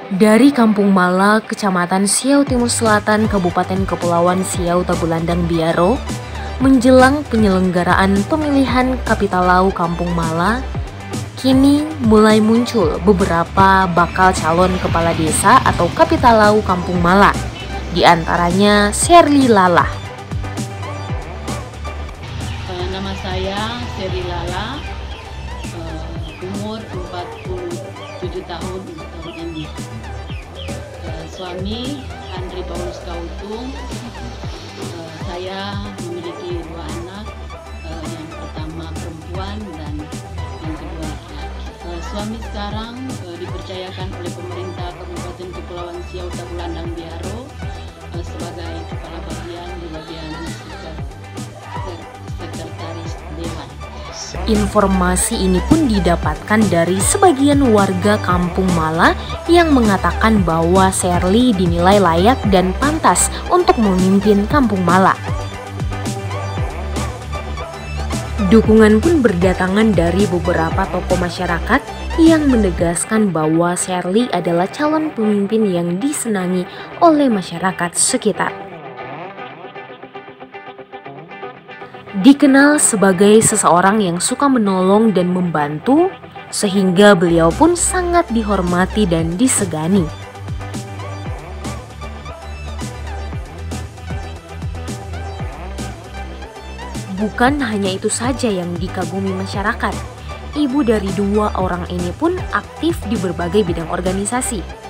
Dari Kampung Mala, Kecamatan Siau Timur Selatan, Kabupaten Kepulauan Siau, Tagulandang Biaro, menjelang penyelenggaraan pemilihan Kapitalau Kampung Mala, kini mulai muncul beberapa bakal calon kepala desa atau Kapitalau Kampung Mala, di antaranya Sherly Lala. Nama saya Sherly Lala, umur 47 tahun untuk tahun ini. Suami Andri Paulus Kautung. Saya memiliki 2 anak, yang pertama perempuan dan yang kedua laki-laki. Suami sekarang dipercayakan oleh pemerintah Kabupaten Kepulauan Siau Tagulandang Biaro sebagai kepala bagian di bagian sekretaris dewan. Informasi ini pun didapatkan dari sebagian warga Kampung Mala yang mengatakan bahwa Sherly dinilai layak dan pantas untuk memimpin Kampung Mala. Dukungan pun berdatangan dari beberapa tokoh masyarakat yang menegaskan bahwa Sherly adalah calon pemimpin yang disenangi oleh masyarakat sekitar. Dikenal sebagai seseorang yang suka menolong dan membantu, sehingga beliau pun sangat dihormati dan disegani. Bukan hanya itu saja yang dikagumi masyarakat, ibu dari 2 orang ini pun aktif di berbagai bidang organisasi.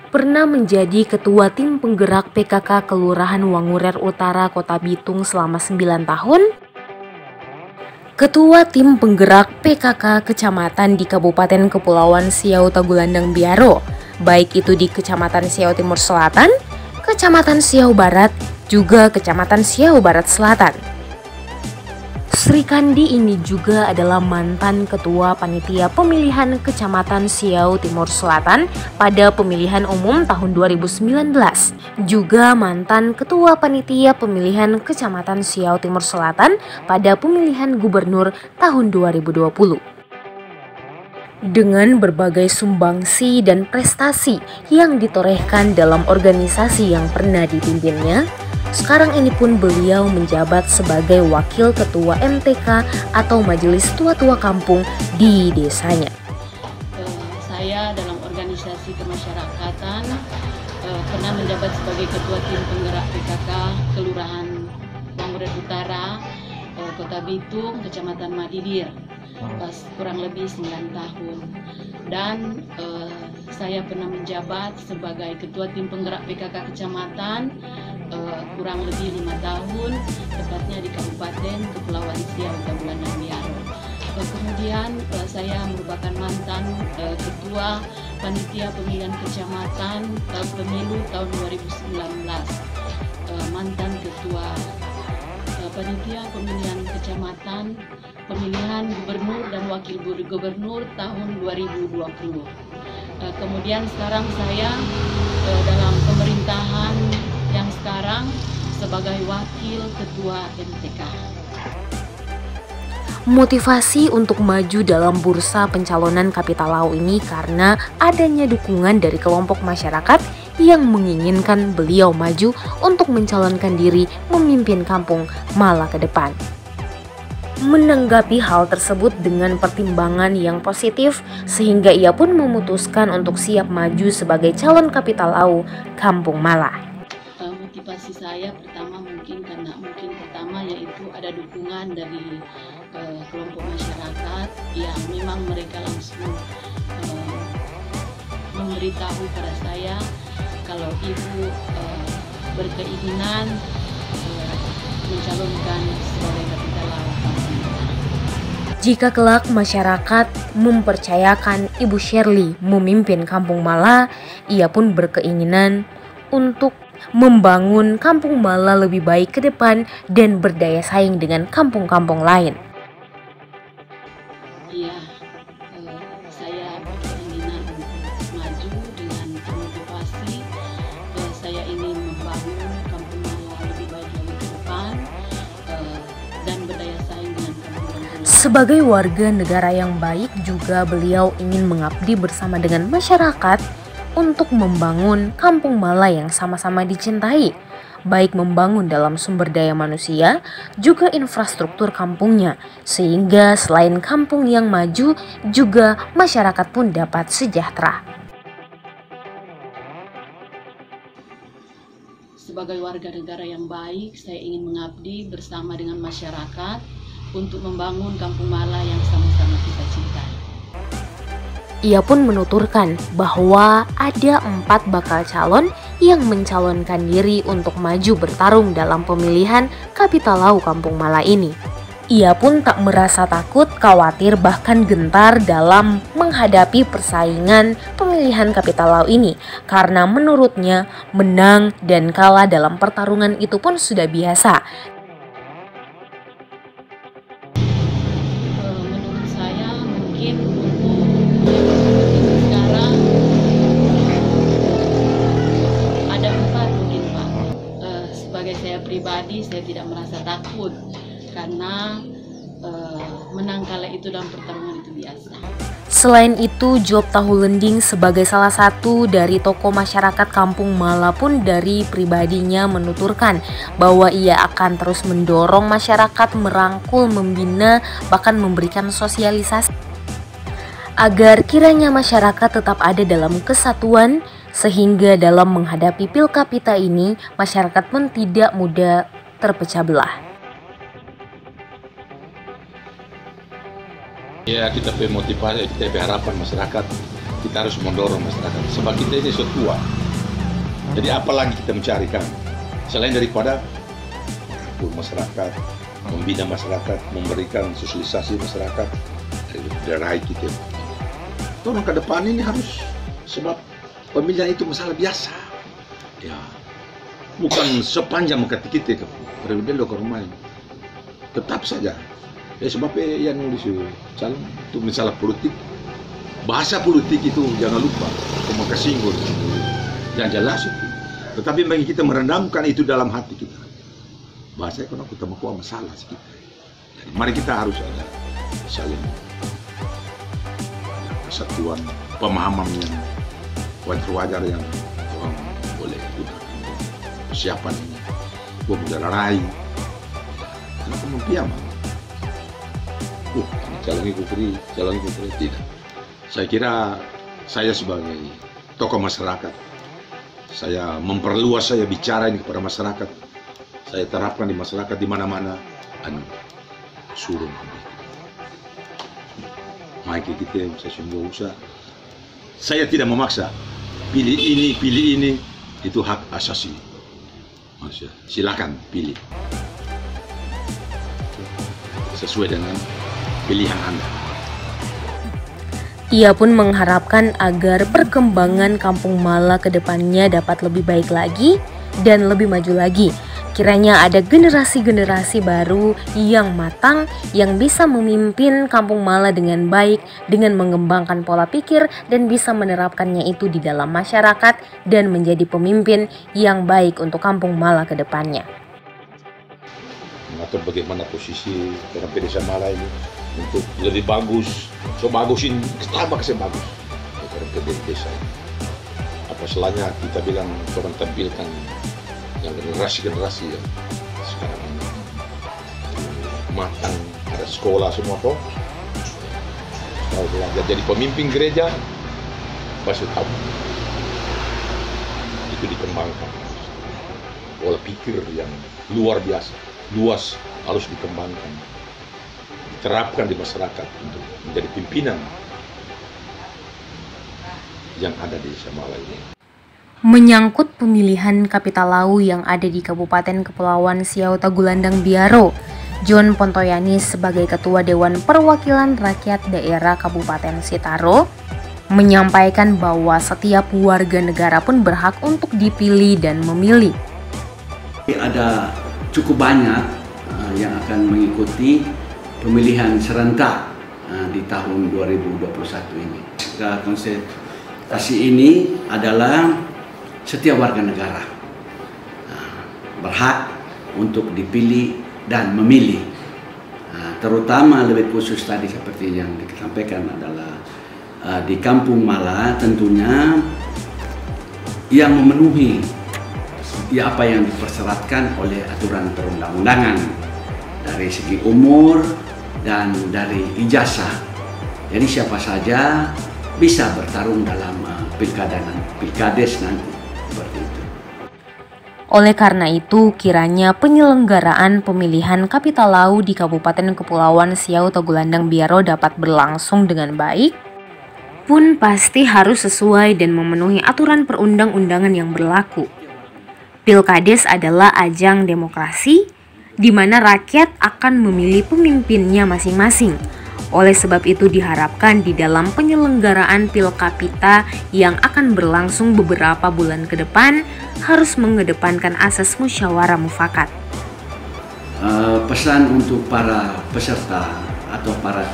Pernah menjadi ketua tim penggerak PKK Kelurahan Wangurer Utara, Kota Bitung selama 9 tahun, ketua tim penggerak PKK kecamatan di Kabupaten Kepulauan Siau Tagulandang Biaro, baik itu di Kecamatan Siau Timur Selatan, Kecamatan Siau Barat, juga Kecamatan Siau Barat Selatan. Sri Kandi ini juga adalah mantan ketua panitia pemilihan Kecamatan Siau Timur Selatan pada pemilihan umum tahun 2019, juga mantan ketua panitia pemilihan Kecamatan Siau Timur Selatan pada pemilihan gubernur tahun 2020. Dengan berbagai sumbangsi dan prestasi yang ditorehkan dalam organisasi yang pernah dipimpinnya, sekarang ini pun beliau menjabat sebagai wakil ketua MTK atau Majelis Tua-Tua Kampung di desanya. Saya dalam organisasi kemasyarakatan pernah menjabat sebagai ketua tim penggerak PKK Kelurahan Wangurer Utara, Kota Bitung, Kecamatan Madidir, kurang lebih 9 tahun. Dan saya pernah menjabat sebagai ketua tim penggerak PKK Kecamatan kurang lebih 5 tahun, tepatnya di Kabupaten Kepulauan Siau Tagulandang Biaro. Kemudian saya merupakan mantan ketua panitia pemilihan kecamatan pemilu tahun 2019, mantan ketua panitia pemilihan kecamatan pemilihan gubernur dan wakil gubernur tahun 2020. Kemudian sekarang saya dalam pemerintahan yang sekarang sebagai wakil ketua MTK. Motivasi untuk maju dalam bursa pencalonan Kapitalau ini karena adanya dukungan dari kelompok masyarakat yang menginginkan beliau maju untuk mencalonkan diri memimpin Kampung Mala ke depan. Menanggapi hal tersebut dengan pertimbangan yang positif, sehingga ia pun memutuskan untuk siap maju sebagai calon Kapitalau Kampung Mala. Motivasi saya pertama pertama yaitu ada dukungan dari kelompok masyarakat yang memang mereka langsung memberitahu pada saya kalau ibu berkeinginan mencalonkan sebagai Kapitalau Kampung Mala. Jika kelak masyarakat mempercayakan Ibu Sherly memimpin Kampung Mala, ia pun berkeinginan untuk membangun Kampung Mala lebih baik ke depan dan berdaya saing dengan kampung-kampung lain. Iya, saya berkeinginan untuk maju dengan motivasi saya ingin membangun Kampung Mala lebih baik lagi ke depan dan berdaya saing dengan kampung-kampung lain. Sebagai warga negara yang baik juga beliau ingin mengabdi bersama dengan masyarakat untuk membangun Kampung Mala yang sama-sama dicintai, baik membangun dalam sumber daya manusia juga infrastruktur kampungnya, sehingga selain kampung yang maju juga masyarakat pun dapat sejahtera. Sebagai warga negara yang baik, saya ingin mengabdi bersama dengan masyarakat untuk membangun Kampung Mala yang sama-sama kita cintai. Ia pun menuturkan bahwa ada 4 bakal calon yang mencalonkan diri untuk maju bertarung dalam pemilihan Kapitalau Kampung Mala ini. Ia pun tak merasa takut, khawatir, bahkan gentar dalam menghadapi persaingan pemilihan Kapitalau ini, karena menurutnya menang dan kalah dalam pertarungan itu pun sudah biasa. Menurut saya mungkin sekarang ada 4 mungkin Pak. Sebagai saya pribadi, saya tidak merasa takut karena menang kalah itu dalam pertarungan itu biasa. Selain itu, Job Tahulending sebagai salah satu dari tokoh masyarakat Kampung Mala pun dari pribadinya menuturkan bahwa ia akan terus mendorong masyarakat merangkul, membina, bahkan memberikan sosialisasi agar kiranya masyarakat tetap ada dalam kesatuan, sehingga dalam menghadapi Pilkapita ini masyarakat pun tidak mudah terpecah belah. Ya, kita punya motivasi, kita punya harapan masyarakat, kita harus mendorong masyarakat. Sebab kita ini sudah tua. Jadi apa lagi kita mencarikan? Selain daripada masyarakat, membina masyarakat, memberikan sosialisasi masyarakat, dari kita. Tolong ke depan ini harus, sebab pemilihan itu masalah biasa. Ya, bukan sepanjang mengkati kita ke presiden ke rumah ini. Tetap saja. Ya sebabnya yang nulis calon itu masalah politik, bahasa politik itu jangan lupa, maka singgung, yang jelas itu. Tetapi bagi kita merendamkan itu dalam hati kita, bahasa kalau kita mau masalah kita. Jadi, mari kita harus ada saling kesatuan, pemahaman yang wajar yang orang boleh gunakan. Persiapan ini, gua mudah rarai, kenapa mempiama? Calon putri tidak. Saya kira saya sebagai tokoh masyarakat, saya memperluas, saya bicara ini kepada masyarakat, saya terapkan di masyarakat di mana-mana, suruh. Maka kita saya sungguh usah. Saya tidak memaksa. Pilih ini, itu hak asasi. Maksudnya, silakan pilih sesuai dengan pilihan Anda. Ia pun mengharapkan agar perkembangan Kampung Mala ke depannya dapat lebih baik lagi dan lebih maju lagi. Kiranya ada generasi-generasi baru yang matang yang bisa memimpin Kampung Mala dengan baik, dengan mengembangkan pola pikir dan bisa menerapkannya itu di dalam masyarakat dan menjadi pemimpin yang baik untuk Kampung Mala ke depannya. Mengatur bagaimana posisi orang desa Mala ini untuk lebih bagus, so bagusin, tambah kasih bagus orang desa ini. Apa selanya kita bilang orang tampilkan yang generasi yang sekarang ini matang, ada sekolah semua toh. Kalau belajar jadi pemimpin gereja, pasti tahu itu dikembangkan. Pola pikir yang luar biasa, luas harus dikembangkan, diterapkan di masyarakat untuk menjadi pimpinan yang ada di desa Mala ini. Menyangkut pemilihan Kapitalau yang ada di Kabupaten Kepulauan Siau Tagulandang Biaro, John Pontoyanis sebagai Ketua Dewan Perwakilan Rakyat Daerah Kabupaten Sitaro menyampaikan bahwa setiap warga negara pun berhak untuk dipilih dan memilih. Ada cukup banyak yang akan mengikuti pemilihan serentak di tahun 2021 ini. Konsentrasi ini adalah setiap warga negara berhak untuk dipilih dan memilih terutama lebih khusus tadi seperti yang disampaikan adalah di Kampung Mala tentunya yang memenuhi apa yang dipersyaratkan oleh aturan perundang-undangan dari segi umur dan dari ijazah. Jadi siapa saja bisa bertarung dalam pilkades nanti seperti itu. Oleh karena itu, kiranya penyelenggaraan pemilihan Kapitalau di Kabupaten Kepulauan Siau Tagulandang Biaro dapat berlangsung dengan baik, pun pasti harus sesuai dan memenuhi aturan perundang-undangan yang berlaku. Pilkades adalah ajang demokrasi di mana rakyat akan memilih pemimpinnya masing-masing. Oleh sebab itu diharapkan di dalam penyelenggaraan Pilkapita yang akan berlangsung beberapa bulan ke depan harus mengedepankan asas musyawarah mufakat. Pesan untuk para peserta atau para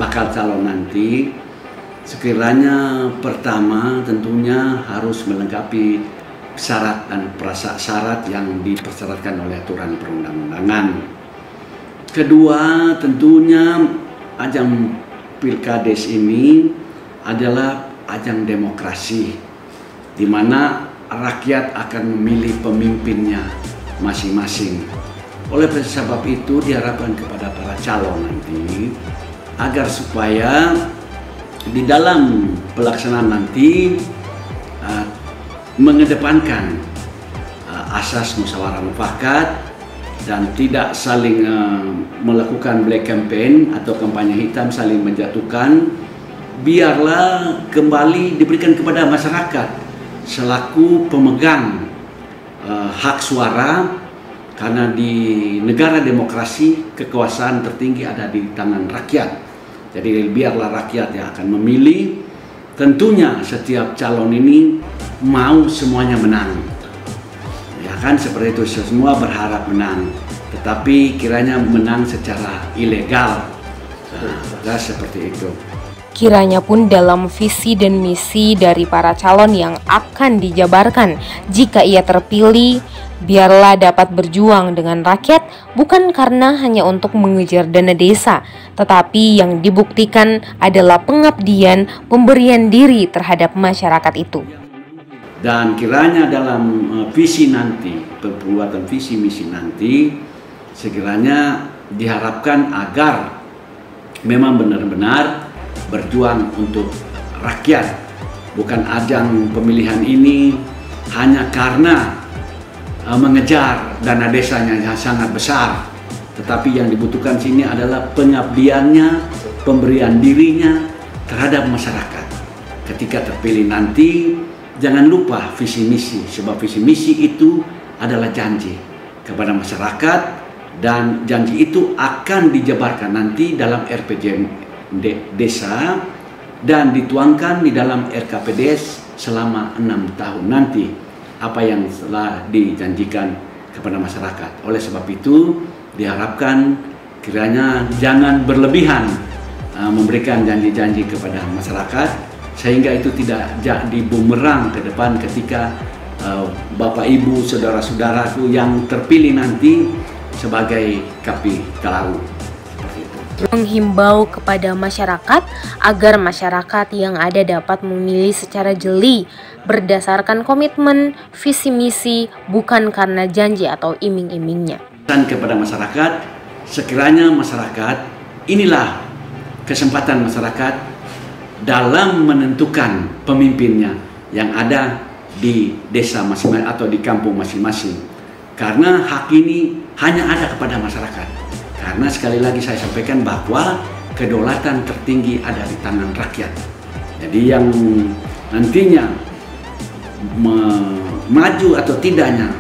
bakal calon nanti, sekiranya pertama tentunya harus melengkapi syarat dan prasyarat yang dipersyaratkan oleh aturan perundang-undangan. Kedua, tentunya ajang Pilkades ini adalah ajang demokrasi di mana rakyat akan memilih pemimpinnya masing-masing. Oleh sebab itu diharapkan kepada para calon nanti agar supaya di dalam pelaksanaan nanti mengedepankan asas musyawarah mufakat dan tidak saling melakukan black campaign atau kampanye hitam saling menjatuhkan. Biarlah kembali diberikan kepada masyarakat selaku pemegang hak suara, karena di negara demokrasi kekuasaan tertinggi ada di tangan rakyat. Jadi biarlah rakyat yang akan memilih. Tentunya setiap calon ini mau semuanya menang, ya kan, seperti itu. Semua berharap menang, tetapi kiranya menang secara ilegal, seperti itu. Kiranya pun dalam visi dan misi dari para calon yang akan dijabarkan jika ia terpilih, biarlah dapat berjuang dengan rakyat bukan karena hanya untuk mengejar dana desa, tetapi yang dibuktikan adalah pengabdian, pemberian diri terhadap masyarakat itu. Dan kiranya dalam visi nanti, pembuatan visi misi nanti, sekiranya diharapkan agar memang benar-benar berjuang untuk rakyat, bukan ajang pemilihan ini hanya karena mengejar dana desanya yang sangat besar, tetapi yang dibutuhkan sini adalah pengabdiannya, pemberian dirinya terhadap masyarakat. Ketika terpilih nanti, jangan lupa visi misi, sebab visi misi itu adalah janji kepada masyarakat, dan janji itu akan dijabarkan nanti dalam RPJM desa dan dituangkan di dalam RKPDS selama 6 tahun nanti, apa yang telah dijanjikan kepada masyarakat. Oleh sebab itu diharapkan kiranya jangan berlebihan memberikan janji-janji kepada masyarakat, sehingga itu tidak jadi bumerang ke depan ketika Bapak Ibu saudara-saudaraku yang terpilih nanti sebagai Kapitalau. Menghimbau kepada masyarakat agar masyarakat yang ada dapat memilih secara jeli berdasarkan komitmen, visi misi, bukan karena janji atau iming-imingnya. Dan kepada masyarakat, sekiranya masyarakat, inilah kesempatan masyarakat dalam menentukan pemimpinnya yang ada di desa masing-masing atau di kampung masing-masing. Karena hak ini hanya ada kepada masyarakat. Karena sekali lagi saya sampaikan bahwa kedaulatan tertinggi ada di tangan rakyat. Jadi yang nantinya maju atau tidaknya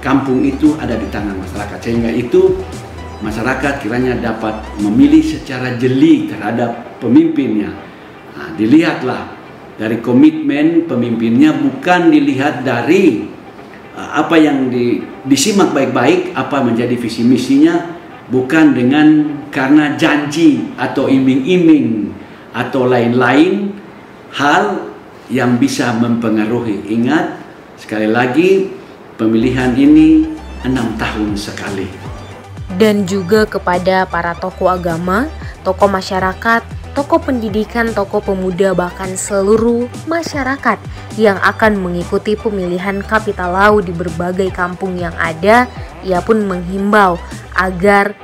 kampung itu ada di tangan masyarakat. Sehingga itu masyarakat kiranya dapat memilih secara jeli terhadap pemimpinnya. Nah, dilihatlah dari komitmen pemimpinnya, bukan dilihat dari apa yang disimak baik-baik, apa menjadi visi misinya, bukan dengan karena janji atau iming-iming atau lain-lain hal yang bisa mempengaruhi. Ingat, sekali lagi, pemilihan ini 6 tahun sekali. dan juga kepada para tokoh agama, tokoh masyarakat, tokoh pendidikan, tokoh pemuda, bahkan seluruh masyarakat yang akan mengikuti pemilihan Kapitalau di berbagai kampung yang ada. Ia pun menghimbau agar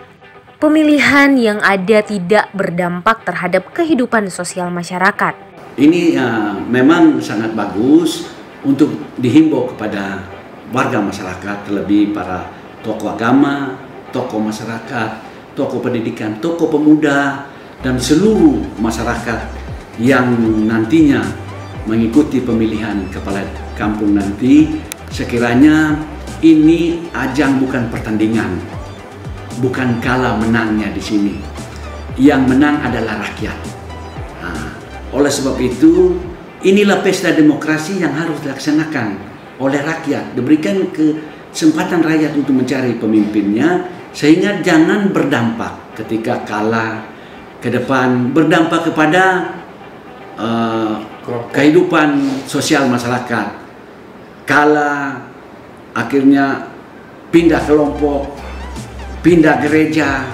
pemilihan yang ada tidak berdampak terhadap kehidupan sosial masyarakat. Ini memang sangat bagus untuk dihimbau kepada warga masyarakat, terlebih para tokoh agama, tokoh masyarakat, tokoh pendidikan, tokoh pemuda, dan seluruh masyarakat yang nantinya mengikuti pemilihan kepala kampung nanti. Sekiranya ini ajang bukan pertandingan, bukan kalah menangnya di sini. Yang menang adalah rakyat. Oleh sebab itu, inilah pesta demokrasi yang harus dilaksanakan oleh rakyat. Diberikan kesempatan rakyat untuk mencari pemimpinnya, sehingga jangan berdampak ketika kalah ke depan, berdampak kepada kehidupan sosial masyarakat. Kalah, akhirnya pindah kelompok, pindah gereja,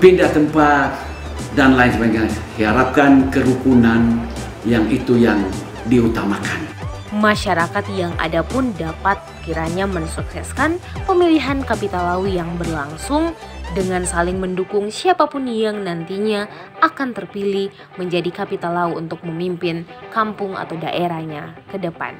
pindah tempat, dan lain sebagainya. Diharapkan kerukunan yang itu yang diutamakan. Masyarakat yang ada pun dapat kiranya mensukseskan pemilihan Kapitalau yang berlangsung dengan saling mendukung siapapun yang nantinya akan terpilih menjadi Kapitalau untuk memimpin kampung atau daerahnya ke depan.